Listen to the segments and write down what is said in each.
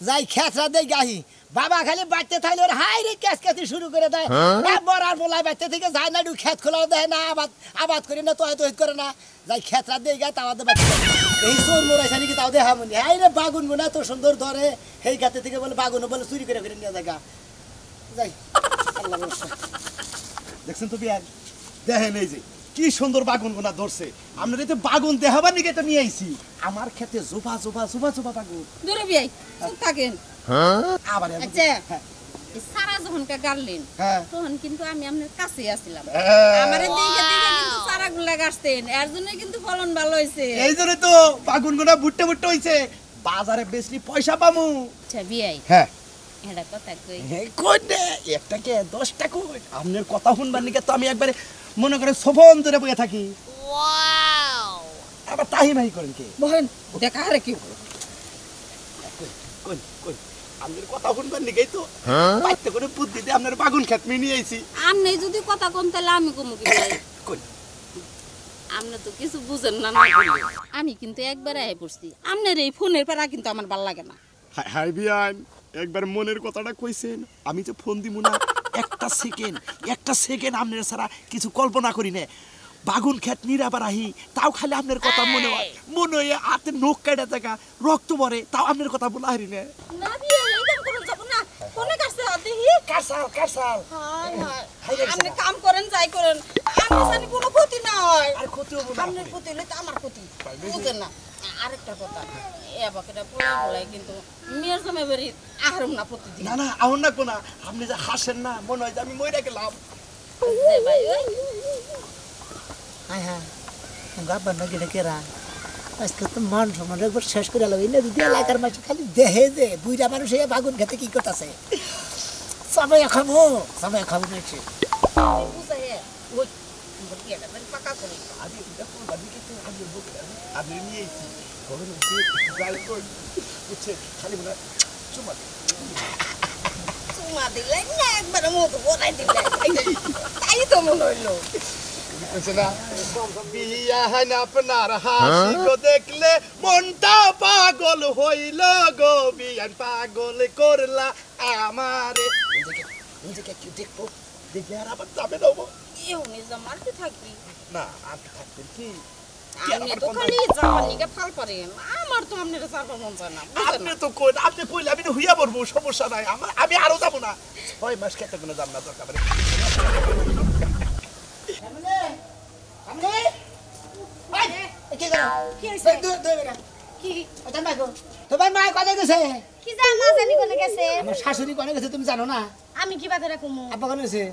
যাই খেতরা দেই গাহি বাবা খালি বাচ্চা থাইলে ওর হাই রে ক্যাসকাতি শুরু করে দেয় একবার আর বলাই বাচ্চা থেকে যায় না খেত খোলা দেয় না আবাদ করি না তো করে না যাই খেতরা দেই গা তাও বাচ্চা এই চোর মোরাইছে নাকি তাও দেখা মনে হাই রে বাগুন গুনা তো সুন্দর ধরে সেই খেতে থেকে বলে বাগুন বলে চুরি করে নিয়ে যায় গা যাই আল্লাহ দেখছেন তো বিয়ার দেখেন এই যে কি সুন্দর বাগুন গোনা ধরছে আমরা তো বাগুন দেখাবার নিকে তো নিয়ে আইছি আমার খেতে জোবা জোবা জোবা জোবা বাগুন দূরে বিয়াই থাকেন আবার আচ্ছা সারা যখন গাড়লেন তখন কিন্তু আমি আপনার কাছে আসছিলাম আমারে দেখে দেখে কিন্তু সারাগুলা গাছতেন এর জন্য কিন্তু ফলন ভালো হইছে এই জন্য তো বাগুন গোনা বুট্টে বুট্টে হইছে বাজারে বেশি পয়সা পামু আচ্ছা বিয়াই হ্যাঁ এটা কথা কই কই দে একটা কে 10 টাকা আপনার কথা শুনবার নিকে তো আমি একবারে মনে করে সোফন ধরে বসে থাকি ওয়াও আবার তাই মাই করেন কে বহেন দেখা আরে কি কই কই আপনার কথা শুনবার নিকেই তো বাইতে করে বুদ্ধি দিয়ে আপনার বাগুন খেত মিনি আইছি আপনি যদি কথা কোন তাহলে আমি কমু কি ভাই কই আপনি তো কিছু বুঝেন না আমি কিন্তু একবার আই পড়ছি আপনার এই ফোনের পারা কিন্তু আমার ভালো লাগে না হাই বিয়ান একবার মনের কথাটা কইছেন আমি যে ফোন দিমু না একটা সেকেন্ড আপনার সারা কিছু কল্পনা করি না বাগুন খেত নিরাবার আহি তাও খালি আপনার কথা মনে হয় হাতে নখ কাটা থাকা রক্ত পরে তাও আপনার কথা বলা হারি না না বিয়ে এইরকম করুন যাব না কোনে কাছে দেখি কারসাল হাই হাই আপনি কাম করেন যাই করেন আমি জানি কোনো ক্ষতি না হয় আর ক্ষতি হবে না আপনার ক্ষতি হলে তো আমার ক্ষতি বুঝেন না আরেকটা কথা এবাকেটা বলাই কিন্তু মেয়ের সময় বেরি আহরম না প্রতিদিন না আউন না কোনা আপনি যে হাসেন না মনে হয় যে আমি মইরা গেলাম যে ভাই ওই হ্যাঁ হ্যাঁ গাব্বার না গেলে কেরা আজকে তো মান সম্মান একবার শেষ করে আলো এই না যদি এলাকার মানুষ খালি দেহে যে বুইরা মানুষ এই বাগুন খেতে কি করতেছে সবাই খাবো নাকি বুঝাই ওই বলি এটা মানে পাকা করে আমি এটা কোন কিছু আমি বলতে আমি নিয়ে আইছি ঘরে নিয়ে যাই কই বুঝছে খালি বলে চুমা দিলে না একবার মতো বলাই দিলে তাই তো মনে হইলো বিয়া হান আপনার হাসি গো দেখলে মনটা পাগল হইল গো বিয়ান পাগল করলা আমারে নিজেকে কি দেখবো দেখে আর আবার যাবে না এও নিজে মারতে থাকবি না আর থাকবে কি আপনি তো খালি জাপানিকে ফাল পারেন আমার তো আপনার চারবার মন চায় না আপনি তো কই আপনি কইলে আমি তো হইয়া পড়বো সমস্যা নাই আমি আরো যাবো না 6 মাস খেতে কোনো যাব না দরকার তোমার মা কোথায় গেছে কি জানি মা জানি কোনে গেছে আমার শাশুড়ি কোনে গেছে তুমি জানো না আমি কি বাধা রাখুমু আব্বা কোনে গেছে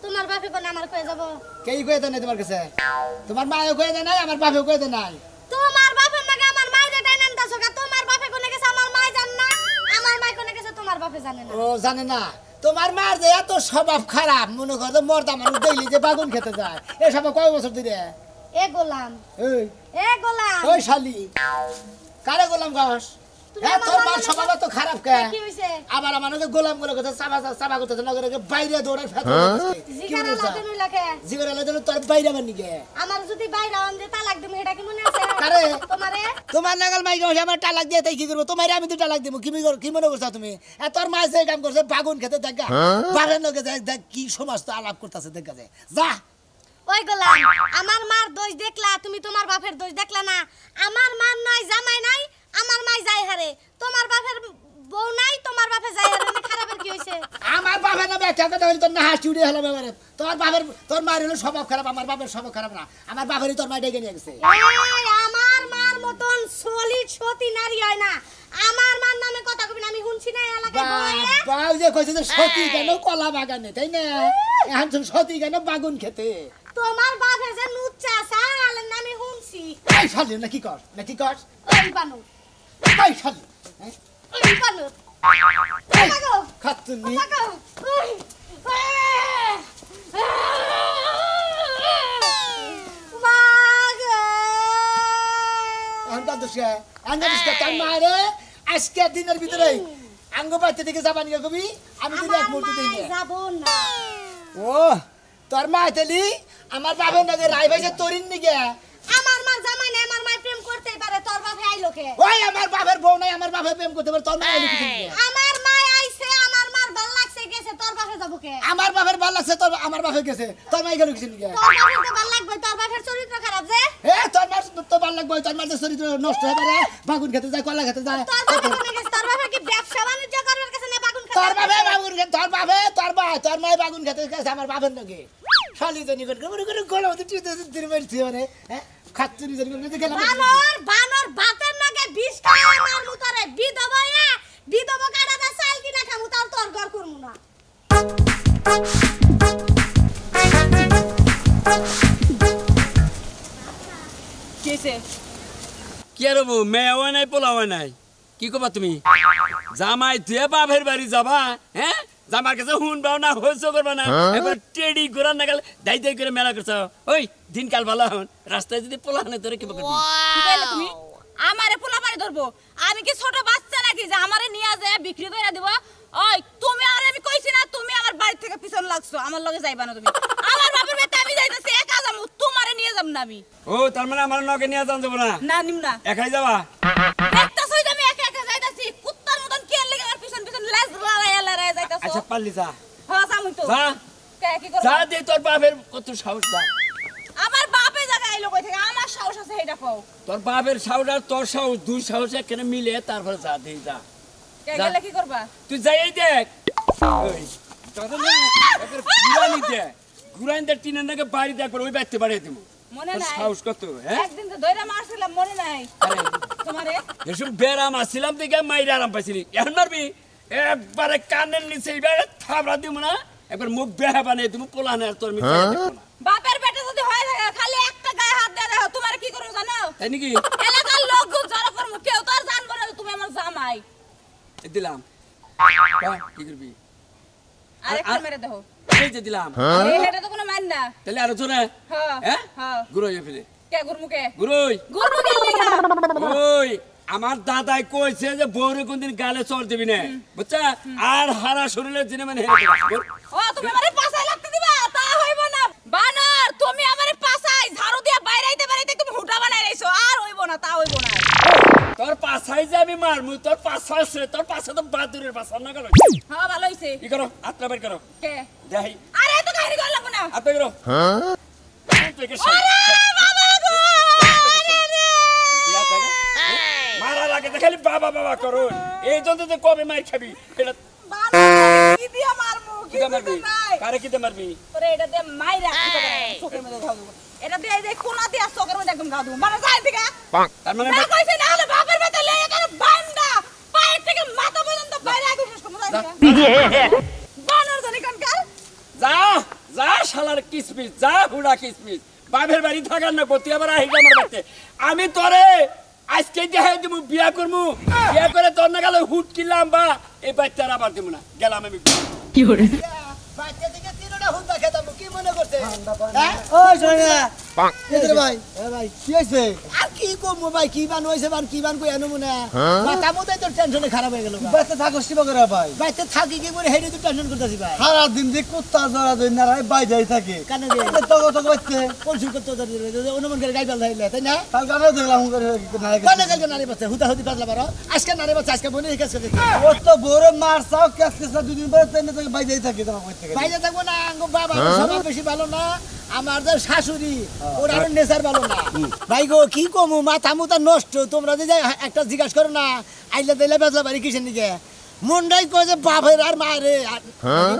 তোমার বাপে কোনে আমার কয়ে যাব কেই কয়ে দেয় না তোমার কাছে তোমার মাও কয়ে দেয় নাই আমার বাপেও কয়ে দেয় নাই তোমার বাপের নাকি আমার মাইরে টাইনান দাছো গা তোমার বাপে কোনে গেছে আমার মাই জান না আমার মাই কোনে গেছে তোমার বাপে জানে না ও জানে না তোমার মার যে এত স্বভাব খারাপ মনে করো মর্দা মানুষ দেখলি যে বাগুন খেতে যায় এ সব কয় বছর ধরে এ গোলাম ওই শালি কারে গোলাম গাছ হ্যাঁ তোর মার স্বভাব তো খারাপ কে কি হইছে আবার আমাকে গোলাম গুলো কথা চাবা করতেছে নগরে বাইরে দৌড়ে ফেলে জিগারা লাদেন লাগে জিগারা লাদেন তোর বাইরে বানি গে আমার যদি বাইরে আন দে তালাক দিমু এটা কি মনে আছে কারে তোমারে তোমার নাগাল মাই গাছে আমার তালাক দিয়ে তাই কি করব তোমারে আমি তো তালাক দিমু কি মনে করছ তুমি এ তোর মা যে কাম করছে বাগুন খেতে দেখা বাগান লগে দেখ কি সমস্ত আলাপ করতেছে দেখা যায় যা ওই গোলাম আমার মার দোষ দেখলা তুমি তোমার বাপের দোষ দেখলা না আমার মার নাই জামাই নাই আমার মাই যাই হারে তোমার বাপের বউ নাই তোমার বাপে যাই হারে না খারাপের কি হইছে আমার বাপের না ব্যাখ্যা কথা হইল তোর না হাসি উড়ে হলো ব্যাপারে তোর মার হলো স্বভাব খারাপ আমার বাপের স্বভাব খারাপ না আমার বাপেরই তোর মা ডেকে নিয়ে গেছে আমার মার মতন সলিড সতী নারী হয় না আমার মার নামে কথা কবি না আমি শুনছি না এলাকায় বলে বাউ যে কইছে যে সতী কেন কলা বাগানে তাই না এখন তুমি সতী কেন বাগুন খেতে তোমার বাপে যে নুচ্চা সাল নামে শুনছি এই শালি না কি কর ওই বানু এই শালি ওই বানু লাগো খাতুনি লাগো ওই আঙ্গাদিসকে তার মারে আজকে দিনের ভিতরে আঙ্গ বাড়তে থেকে যাবানি কবি আমি তো এক মুহূর্তে দিই না যাব না ও তোর মা তেলি আমার বাবার নাকি রাই ভাইছে তরিন নিগে আমার মা জামাই না আমার মা প্রেম করতেই পারে তোর বাপে আইলো কে ওই আমার বাপের বউ নাই আমার বাপে প্রেম করতে পারে তোর মা আইলো কিছু নিয়ে আমার মা আইছে আমার মার ভাল লাগছে গেছে তোর বাপে যাবো কে আমার বাপের ভালো লাগছে তোর আমার বাপে গেছে তোর মা গেল কিছু নিয়ে তোর বাপের তো ভাল লাগবে তোর বাপের চরিত্র খারাপ যে এ তোর মার তো ভালো লাগবে তোর মার চরিত্র নষ্ট হয়ে পারে বাগুন খেতে যায় কলা খেতে যায় তোর বাপে কোনে গেছে তোর বাপে কি ব্যবসা বাণিজ্য করবার কাছে না বাগুন তোর খাবে বাপে বাগুন খেতে তোর বাপে তোর মা বাগুন খেতে গেছে আমার বাপের নাকি শালি জনি করে গোলা মতো টিতে দিন মেরছি মানে হ্যাঁ খাচ্চুরি জনি করে গেলাম বানর ভাতের নাকে 20 টাকা আমার মুতরে বিধবা কাটা দা চাল কিনা খামু তাও তোর ঘর করমু না কেসে কি আর হবো মেয়েও নাই পোলাও নাই কি কবা তুমি জামাই তুই বাপের বাড়ি যাবা হ্যাঁ জামার কাছে শুনবাও না হইছো করবা না এবার টেডি ঘোরার নাগাল দাই দাই করে মেলা করছো ওই দিনকাল ভালো হন রাস্তায় যদি পোলা হানে তোরে কি করবি কি কইলে তুমি আমারে পোলা পানি ধরবো আমি কি ছোট বাচ্চা নাকি যে আমারে নিয়া যায় বিক্রি করে দিব ওই তুমি আর আমি কইছি না তুমি আমার বাড়ি থেকে পিছন লাগছো আমার লগে যাইবা না তুমি আমার বাপের বাড়িতে আমি যাইতাছি একা যাবো তোমারে নিয়ে যাব না আমি ও তার মানে আমার নকে নিয়ে যান যাবো না না নিম না একাই যাবা দেখতাছই যে আমি একা একা যাইতাছি কুত্তার মতন কে লাগি আমার পিছন পিছন লেজ লড়াই যাইতাছো আচ্ছা পারলি যা হ্যাঁ সামুই তো যা কে কি করব যা দে তোর বাপের কত সাহস যা আমার বাপে জায়গা আইলো কই থেকে আমার সাহস আছে হেটা কও তোর বাপের সাহস আর তোর সাহস দুই সাহস এখানে মিলে তারপরে যা দে যা কে যা। গেলে কি করবা তুই যাই দেখ ওই তোদের না এবার ঘুরানি দে ঘুরানি দে টিনের নাকি বাড়ি দেখ ওই বাইতে বাড়িয়ে দিব মনে তোর নাই সাহস কত হ্যাঁ একদিন তো দইরা মারছিলাম মনে নাই আরে তোমারে এসব বেরাম আসছিলাম দেখে মাইরে আরাম পাইছিলি এখন মারবি একবারে কানের নিচে এবারে থাবড়া দিব না একবার মুখ বেহা বানিয়ে তুমি পোলানে আর তোর মিশে বাপের পেটে যদি হয় থাকে খালি একটা গায়ে হাত দিয়ে দেখো তোমার কি করবো জানো তাই নাকি এলাকার লোক জড়ো করবো কেউ তো আর জানবো না যে তুমি আমার জামাই এই দিলাম কি করবি আরেকটা মেরে দেখো এই যে দিলাম এটা তো কোনো মান না তাহলে আরো জোরে হ্যাঁ হ্যাঁ হ্যাঁ গুরুই ফেলে কে গুরমুকে গুরুই গুরমুকে লাগা ওই আমার দাদাই কইছে যে বউরে কোনদিন গালে চর দিবি না বুঝছা আর হারা শরীরে জিনে মানে হেরে দিবা ও তুমি আমারে পাছায় লাগতে দিবা তা হইব না বানর তুমি আমারে পাছায় ঝাড়ু দিয়া বাইরে বাইরে তুমি হুটা বানাই রাইছো আর হইব না তা হইব না তোর পাছাই যাবি মারমু তোর পাছা আছে তোর পাছা তো বাদুরের পাছা না গেল হ্যাঁ ভালো হইছে কি করো আত্রা বের করো কে দেই আরে তো কাহিনী কর লাগবো না আত্রা করো হ্যাঁ বাবা গো মারা লাগে খালি বাবা বাবা করো এই জন্য তো কবে মার খাবি এটা বানর কি দিয়া মারমু কি কিটা মারবি নাই কারে কিটা মারবি ওরে এটা দিয়ে মাইরা চোখের মধ্যে ঘাও দেবো এটা দিয়ে যে কোনা দিয়া চোখের মধ্যে একদম ঘাও দেবো মানে যায় থেকে তার মানে না কইছে না হলে বাপের বেটা লয়ে গেলে বান্দা পায়ের থেকে মাথা পর্যন্ত বাইরে আগুন শেষ করবো বানর জানি কানকার যা যা শালার কিসমিস যা হুড়া কিসমিস বাপের বাড়ি থাকার না করতে আবার আহিগা আমার বাড়িতে আমি তোরে আজকে দেখাই দিব বিয়া করবো বিয়া করে তোর না গেলে হুট কিনলাম বা এই বাচ্চার আবার দিব না গেলাম আমি বাচ্চা থেকে তিনটা হুন্দা খেতাম কি মনে করছে ওই শোনা এদের ভাই ভাই কি হইছে আর কি কমু ভাই কি বান হইছে বান কি বান কই আনো মনে মাথা মুতাই তো টেনশনে খারাপ হয়ে গেল বাচ্চা থাকো শিবা করে ভাই বাইতে থাকি কি করে হেডি তো টেনশন করতেছি ভাই সারা দিন যে কুত্তা জরা দই না রাই বাই যাই থাকে কানে দে তো তো বাচ্চা কোন সুর করতে অনুমান করে গাইবাল হইলে তাই না কাল গানো দেখলাম করে নারে কানে কানে নারী বাচ্চা হুতা হুতি পাতলা বারো আজকে নারী বাচ্চা আজকে বনে কাজ করে ও তো বড় মার চাও কেস কেস দুদিন পরে তেনে থেকে বাই যাই থাকে তোমার কই থেকে বাইরে থাকবো না আঙ্গো বাবা সবার বেশি ভালো না আমার যে শাশুড়ি ওর আর নেচার ভালো না ভাই গো কি কমু মাথা মুতা নষ্ট তোমরা যে একটা জিজ্ঞাসা করো না আইলে দিলে বেজলা বাড়ি কিসের নিকে মনটাই কয় যে বাপের আর মায়ের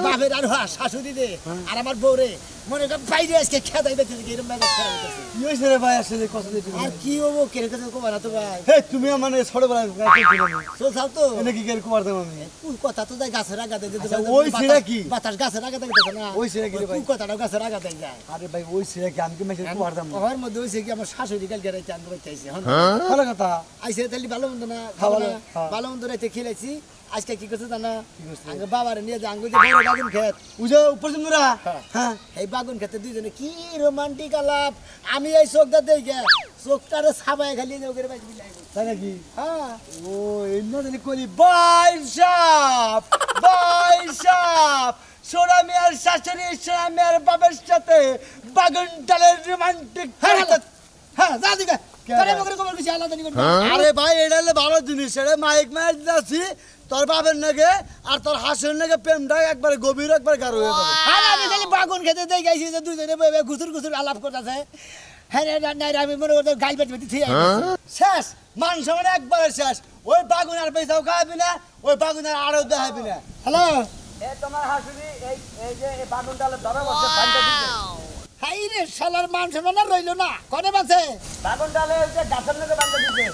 বাপের আর শাশুড়ি রে আর আমার বউ রে মনে কর বাইরে আজকে খেদাই বেঁচে থেকে এরকম মেজাজ খারাপ হইতেছে কি হইছে রে ভাই আসলে কষ্ট দিতে আর কি হবো কেন কথা কবা না তো ভাই হে তুমি মানে ছোটবেলা চল চাও তো এনে কি করে কুমার দেব আমি কোন কথা তো যাই গাছের আগাতে দিতে আচ্ছা, ওই ছেলে কি? বাতাস গাছের আগাতে দিতে না ওই ছেলে কি রে ভাই? কোন কথাটা গাছের আগাতে যায় আরে ভাই ওই ছেলে কি আমি কি মেসেজ কুমার দেব আমার মধ্যে হইছে কি আমার শাশুড়ি কালকে রাইতে আনতে পাইতেছে ভালো কথা আইসে তাহলে ভালো মন্দ না হ্যাঁ, খাবো ভালো, না হ্যাঁ। ভালো মন্দ রাইতে খেলেছি আজকে কি করছে জানা কি করছে? আগে বাবার নিয়ে যে আঙ্গুল বড় বাগুন খেত উজে উপর জমরা হ্যাঁ। হ্যাঁ এই বাগুন খেতে দুইজনে কি রোমান্টিক আলাপ আমি এই চোখটা দেখে চোখটারে ছাবায় খালি ওকে বাইক মিলাই তাই নাকি হ্যাঁ ও এমনি জানি কলি বাইশাপ সোনা মিয়ার শাশুড়ি সোনা মিয়ার বাবার সাথে বাগুন ডালের রোমান্টিক হ্যাঁ হ্যাঁ যা দিকে তারে বকরে কবর কিছু আলাদা নিকন আরে ভাই এটা হলো ভালো জিনিস এটা মাইক মাইক দিতেছি তোর বাপের নাকি আর তোর হাসের নাকি প্রেমটা একবারে গভীর একবার গাঢ় হয়ে যাবে আরে আমি খালি বাগুন খেতে দেই গাইছি যে দুজনে বইবে গুসুর গুসুর আলাপ করতেছে হ্যাঁ না আমি মনে করতে গাল পেট পেটি ঠিক শেষ মান সম্মান একবারে শেষ ওই বাগুন আর পয়সাও খাবি না ওই বাগুন আর আরো দেখাবি না হ্যালো এ তোমার হাসুরি এই যে এই বাগুন ডালে ধরে বসে বান্ধা দিতে হাই রে শালার মান সম্মান আর রইলো না কোনে বাঁচে বাগুন ডালে ওই যে গাছের নাকি বান্ধা দিতে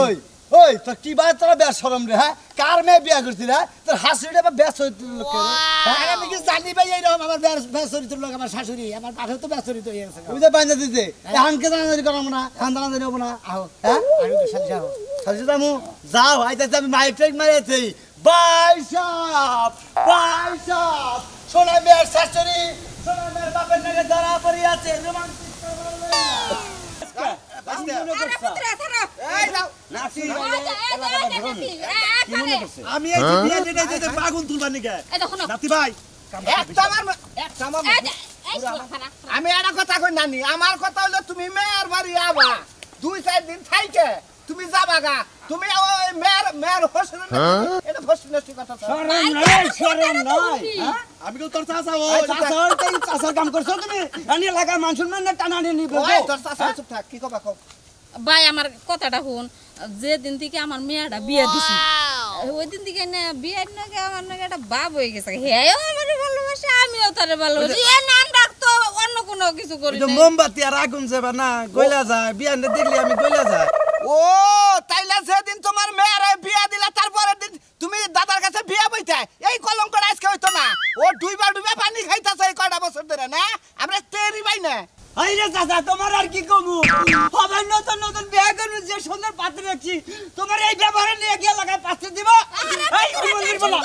ওই ওই তো কি ভাই তোরা বেশ শরম রে হ্যাঁ কার মেয়ে বিয়া করছিস হ্যাঁ তোর হাসুরিটা বা বেশ হইতে লোকে আরে আমি কি জানি ভাই এইরকম আমার বেসরিত লোক আমার শাশুড়ি আমার পাশে তো বেসরিত হয়ে গেছে ওই যে বান্ধা দিতে হানকে জানাজানি করাবো না খান জানাজানি হবো না আহো হ্যাঁ আমি তো সাথে যাও সাজি দামু যাও আইতাছে আমি মাইক টাইক মারিয়েছি বাইসাপ সোনা মেয়ের শাশুড়ি সোনা মেয়ের বাপের নাকি ধরা পড়িয়াছে রোমান্টিক আমি এই যে বিয়ে দিতে দিতে বাগুন তুলবার নিকে নাতি ভাই আমি একটা কথা কই নানি আমার কথা হলো তুমি মেয়ের বাড়ি আবা 2-4 দিন থাইকে তুমি যাবা গা তুমি ওই মেয়ের হোসেন এটা হোসেনের কথা শরম নাই হ্যাঁ? আমি তো তোর চাচা ও চাচার কাম করছো তুমি আনি লাগা মান সম্মান না টানানি নিব ওই তোর চাচা চুপ থাক কি কবা কও ভাই আমার কথাটা শুন যে দিন থেকে আমার মেয়েটা বিয়ে দিছি ওই দিন থেকে না বিয়ের নাকি আমার নাকি একটা বাপ হয়ে গেছে হেও আমার ভালোবাসে আমিও তারে ভালোবাসি এ নাম ডাকতো অন্য কোনো কিছু করি এটা না মোমবাতি আর আগুন যাবে না গইলা যায় বিয়ানে দেখলি আমি গইলা যায় ও তাইলে যেদিন তোমার মেয়ের বিয়া দিলা তারপরের দিন তুমি দাদার কাছে বিয়া বইতে এই কলঙ্কটা আজকে হইতো না ও ডুইবা পানি খাইতাছে এই কয়টা বছর ধরে না আমরা তেরি পাই না আইরে চাচা তোমার আর কি কমু হবে নতুন নতুন বিয়ে করবো যে সুন্দর পাত্র রাখছি তোমার এই ব্যবহারে নিয়ে গিয়ে লাগায় পাত্র দিব এই মন্দির বলা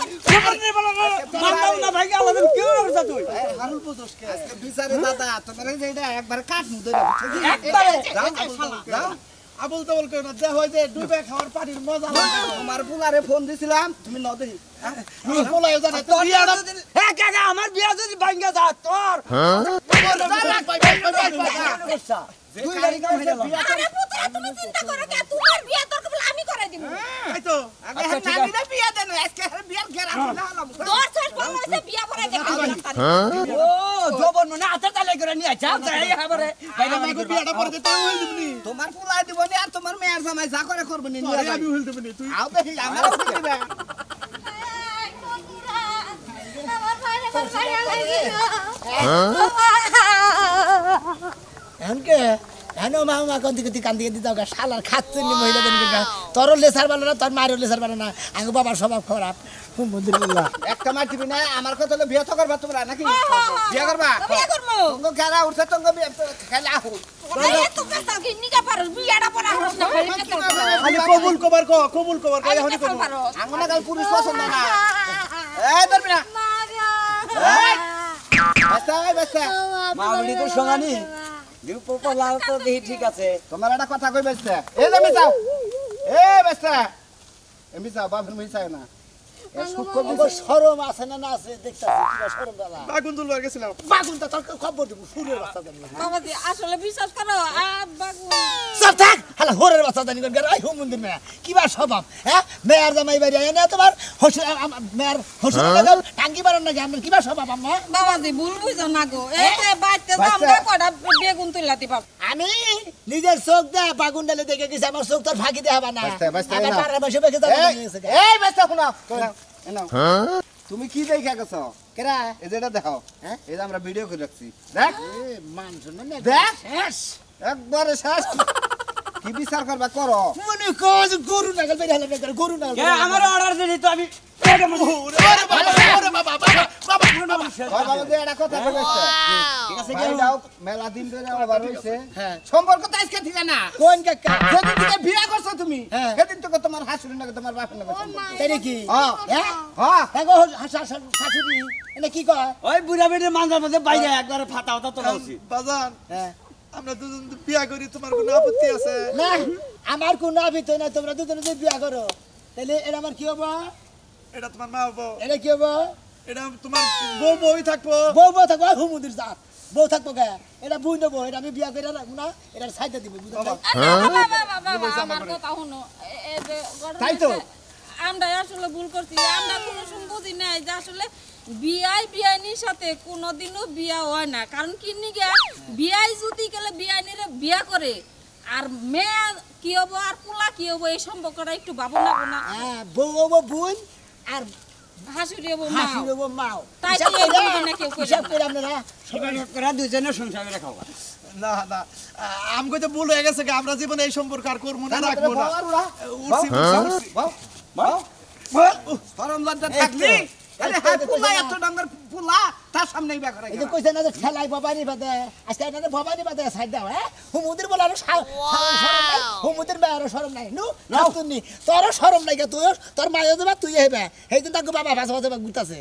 মানদাও না ভাই আলাদা কি করছ তুই হারুল পুজোস কে আজকে বিচারে দাদা তোমার এই যে এটা একবার কাট মু ধরে একবারে যাও আবুল তাবুল করে না দেখ হয় যে ডুবে খাওয়ার পাটির মজা লাগে তোমার পুলারে ফোন দিছিলাম তুমি ন দেই পোলাই জানে তো বিয়াটা হ্যাঁ কাকা আমার বিয়া যদি ভাঙ্গা যা তোর দুই গাড়ি কাম হয়ে গেল আরে পুত্র তুমি চিন্তা করো কে তোমার বিয়ে তোর কেবল আমি করে দিব এই তো আগে নানিরে বিয়া দেন আজকে বিয়ার ঘেরা হলাম 10 ছেলে বল হইছে বিয়ে করে দেখাবো ও জবন মানে হাতে তালে করে নিয়ে যা যাই হাবারে বাইরে আমি আমি বিয়াটা পরে দিতে হইল দিবনি তোমার পুলাই দিবনি আর তোমার মেয়ের জামাই যা করে করবনি নিয়ে আমি হইল দিবনি তুই আও দেখি আমার দিবে আমার ভাইরে মারা লাগি এনকে এনো মামা কন্তি কন্তি কান্দি কান্দি দাও শালার খাচ্ছেন মহিলা দেন তোর লেসার ভালো না তোর মায়ের লেসার ভালো না আগে বাবার স্বভাব খারাপ মন্দিরুল্লাহ একটা মার দিবি না আমার কথা হলো বিয়ে তো করবা তোমরা নাকি বিয়ে করবা বিয়ে করবো তঙ্গ খেলা উঠছে তঙ্গ খেলা আহু আরে তুমি সাকি নিকা পারো বিয়েটা পড়া হস না খালি কবুল কবার এখন কবুল আঙ্গনা গাল পুরুষ পছন্দ না এই ধরবি না বাস্তা বাস্তা মাউলি তো সঙ্গানি দিউ পোপলাল তো দেহি ঠিক আছে তোমার একটা কথা কই বাস্তা এই যে মিছাও এ বাস্তা এমনি যাও বাপের মিছাও না শরম আছে না না আছে দেখতাছি কিবা শরম দাদা বাগুন তুলবার গেছিলাম বাগুন তো তোর খবর দিব ফুলের বাচ্চা জানি বাবাজি আসলে বিশ্বাস করো বাবু সব থাক হালা হোরের বাচ্চা জানি কোন আই হুম মন্দির মেয়া কিবা স্বভাব হ্যাঁ মেয়ার জামাই বাড়ি এনে তোমার হোসেন মেয়ার হোসেন লাগাল টাঙ্গি বারণ না আমরা কিবা স্বভাব আমরা বাবাজি ভুল বুঝো না গো এই যে বাইতে আমরা কটা বেগুন তুইলাতি পাব আমি নিজের চোখ দে বাগুন ডালে দেখে গেছি আমার চোখ তোর ফাঁকি দেখাবা না আমার পাড়া বসে বসে যাবো এই বেস্তা শোনা তুমি কি দেখা গেছো কেরা এই যেটা দেখাও হ্যাঁ এই যে আমরা ভিডিও করে রাখছি দেখ মান শুনো না দেখ শেষ একবারে শেষ কি বিচার করবা করো মনে কর গরু নাগাল বের হলে বের গরু নাগাল কে আমার অর্ডার দিলি তো আমি মেলা দিন ধরে আবার হইছে সম্পর্ক তো আজকে ঠিক না কোন কাকা যেদিন থেকে বিয়ে করছো তুমি সেদিন থেকে তোমার হাসুরি নাকি তোমার বাপের নাকি তাই কি হ্যাঁ হ্যাঁ শাশুড়ি এটা কি কয় ওই বুড়া বেটির মাঝে মাঝে বাইরে একবারে ফাটা হতা তোলা উচিত বাজান হ্যাঁ আমরা দুজন বিয়া করি তোমার কোনো আপত্তি আছে না আমার কোনো আবিত না তোমরা দুজনে যদি বিয়ে করো তাহলে এটা আমার কি হবো এটা তোমার মা বাবা এটা কি হবো এটা তোমার বউ বউই থাকবো বউ বউ থাকবো হুমুদির জাত বউ থাকবো কে এটা বুই নেবো এটা আমি বিয়া করে রাখবো না এটা সাইডে দিব বুঝতে বাবা, আমার কথা শুনো এই যে ঘটনা তাই তো। হচ্ছে, আমরা আসলে ভুল করছি আমরা কোনো সময় বুঝি নাই যে আসলে বিয়াইনির সাথে কোনোদিনও বিয়া হয় না কারণ কি নিগা বিয়াই যদি গেলে বিয়াইনিরে বিয়া করে আর মেয়ে কি হবো আর পোলা কি হবো এই সম্পর্কটা একটু ভাবনা না হ্যাঁ বউ হবো বোন আর হাসুরি হবো মা হাসি হবো মাও তাই হিসাব তো এই করে- বলবে না কেউ কইরা হিসাব না। করে আপনারা তোরা দুজনে সংসার করে খাওয়া না না আমগো তো ভুল হয়ে গেছে আমরা জীবনে এই সম্পর্ক আর করবো না রাখবো না উঠছি, উঠছি। সরম লজ্জা থাকলি আরে হ্যাঁ পোলা এত ডাঙ্গার পোলা তার সামনে বিয়া করে এই যে কইছে না যে ঠেলাই ভবানী বাদে আজকে এটা ভবানী বাদে সাইড দাও হ্যাঁ হুমুদের বলে আরো শরম নাই হুমুদের মেয়ে আরো শরম নাই নু না তুমি তোর শরম নাই তুই তোর মায়ের দেবা তুই হেবে সেই দিন তাকে বাবা ভাষা ভাষা গুতাছে